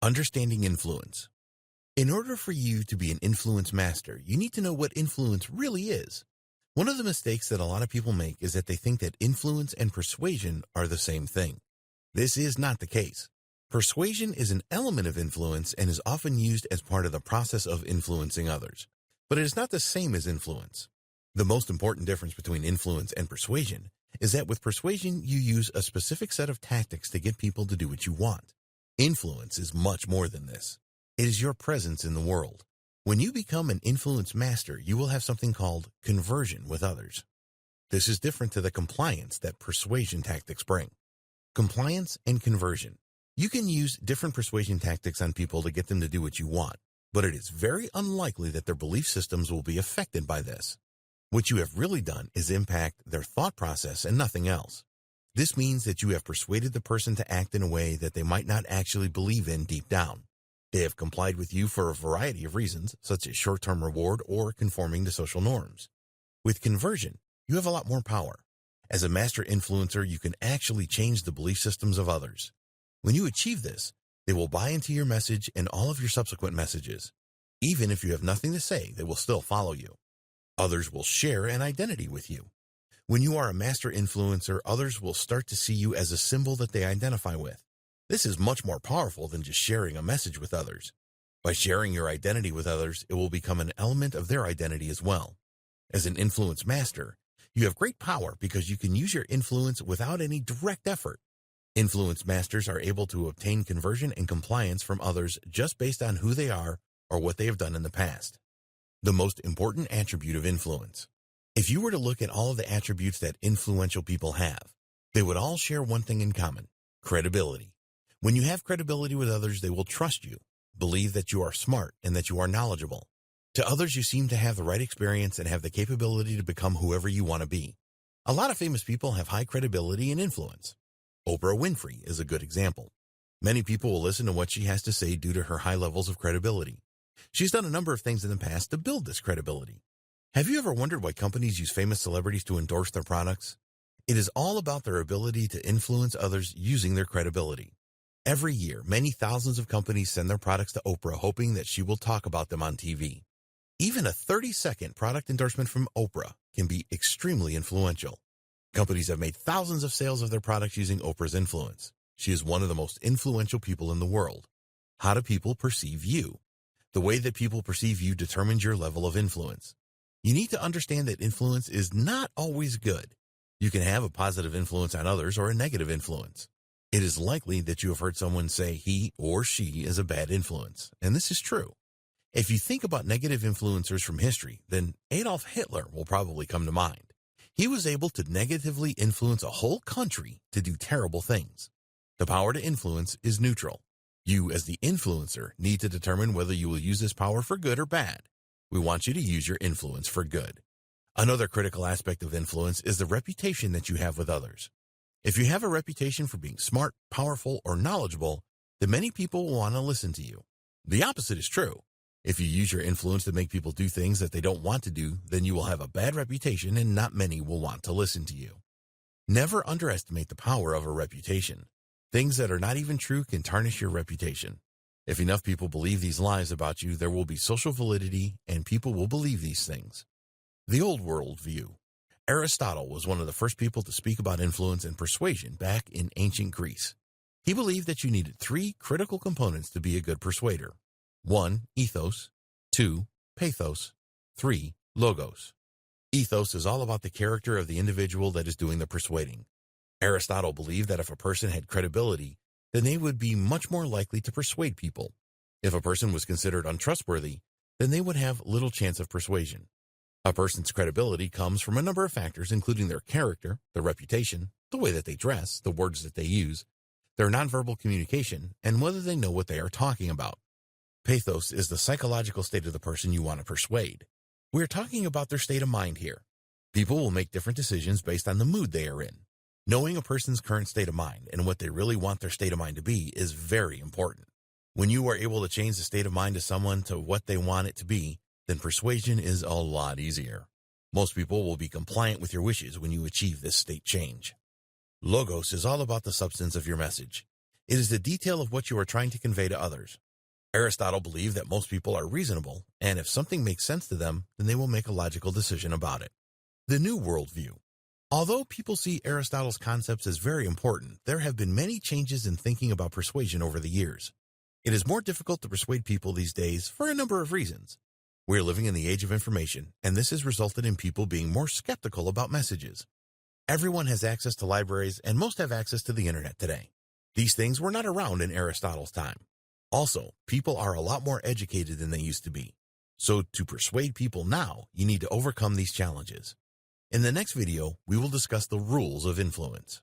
Understanding influence. In order for you to be an influence master, you need to know what influence really is. One of the mistakes that a lot of people make is that they think that influence and persuasion are the same thing. This is not the case. Persuasion is an element of influence and is often used as part of the process of influencing others. But it is not the same as influence. The most important difference between influence and persuasion is that with persuasion, you use a specific set of tactics to get people to do what you want. Influence is much more than this. It is your presence in the world. When you become an influence master, you will have something called conversion with others. This is different to the compliance that persuasion tactics bring. Compliance and conversion. You can use different persuasion tactics on people to get them to do what you want, but it is very unlikely that their belief systems will be affected by this. What you have really done is impact their thought process and nothing else. This means that you have persuaded the person to act in a way that they might not actually believe in deep down. They have complied with you for a variety of reasons, such as short-term reward or conforming to social norms. With conversion, you have a lot more power. As a master influencer, you can actually change the belief systems of others. When you achieve this, they will buy into your message and all of your subsequent messages. Even if you have nothing to say, they will still follow you. Others will share an identity with you. When you are a master influencer, others will start to see you as a symbol that they identify with. This is much more powerful than just sharing a message with others. By sharing your identity with others, it will become an element of their identity as well. As an influence master, you have great power because you can use your influence without any direct effort. Influence masters are able to obtain conversion and compliance from others just based on who they are or what they have done in the past. The most important attribute of influence. If you were to look at all of the attributes that influential people have, they would all share one thing in common: credibility. When you have credibility with others, they will trust you, believe that you are smart and that you are knowledgeable. To others, you seem to have the right experience and have the capability to become whoever you want to be. A lot of famous people have high credibility and influence. Oprah Winfrey is a good example. Many people will listen to what she has to say due to her high levels of credibility. She's done a number of things in the past to build this credibility. Have you ever wondered why companies use famous celebrities to endorse their products? It is all about their ability to influence others using their credibility. Every year, many thousands of companies send their products to Oprah hoping that she will talk about them on TV. Even a 30-second product endorsement from Oprah can be extremely influential. Companies have made thousands of sales of their products using Oprah's influence. She is one of the most influential people in the world. How do people perceive you? The way that people perceive you determines your level of influence. You need to understand that influence is not always good. You can have a positive influence on others or a negative influence. It is likely that you have heard someone say he or she is a bad influence, and this is true. If you think about negative influencers from history, then Adolf Hitler will probably come to mind. He was able to negatively influence a whole country to do terrible things. The power to influence is neutral. You, as the influencer, need to determine whether you will use this power for good or bad. We want you to use your influence for good. Another critical aspect of influence is the reputation that you have with others. If you have a reputation for being smart, powerful, or knowledgeable, then many people will want to listen to you. The opposite is true. If you use your influence to make people do things that they don't want to do, then you will have a bad reputation and not many will want to listen to you. Never underestimate the power of a reputation. Things that are not even true can tarnish your reputation. If enough people believe these lies about you, there will be social validity and people will believe these things. The old world view. Aristotle was one of the first people to speak about influence and persuasion back in ancient Greece. He believed that you needed 3 critical components to be a good persuader. 1. Ethos. 2. Pathos. 3. Logos. Ethos is all about the character of the individual that is doing the persuading. Aristotle believed that if a person had credibility, then they would be much more likely to persuade people. If a person was considered untrustworthy, then they would have little chance of persuasion. A person's credibility comes from a number of factors, including their character, their reputation, the way that they dress, the words that they use, their nonverbal communication, and whether they know what they are talking about. Pathos is the psychological state of the person you want to persuade. We are talking about their state of mind here. People will make different decisions based on the mood they are in. Knowing a person's current state of mind and what they really want their state of mind to be is very important. When you are able to change the state of mind of someone to what they want it to be, then persuasion is a lot easier. Most people will be compliant with your wishes when you achieve this state change. Logos is all about the substance of your message. It is the detail of what you are trying to convey to others. Aristotle believed that most people are reasonable, and if something makes sense to them, then they will make a logical decision about it. The New Worldview. Although people see Aristotle's concepts as very important, there have been many changes in thinking about persuasion over the years. It is more difficult to persuade people these days for a number of reasons. We are living in the age of information, and this has resulted in people being more skeptical about messages. Everyone has access to libraries, and most have access to the internet today. These things were not around in Aristotle's time. Also, people are a lot more educated than they used to be. So to persuade people now, you need to overcome these challenges. In the next video, we will discuss the rules of influence.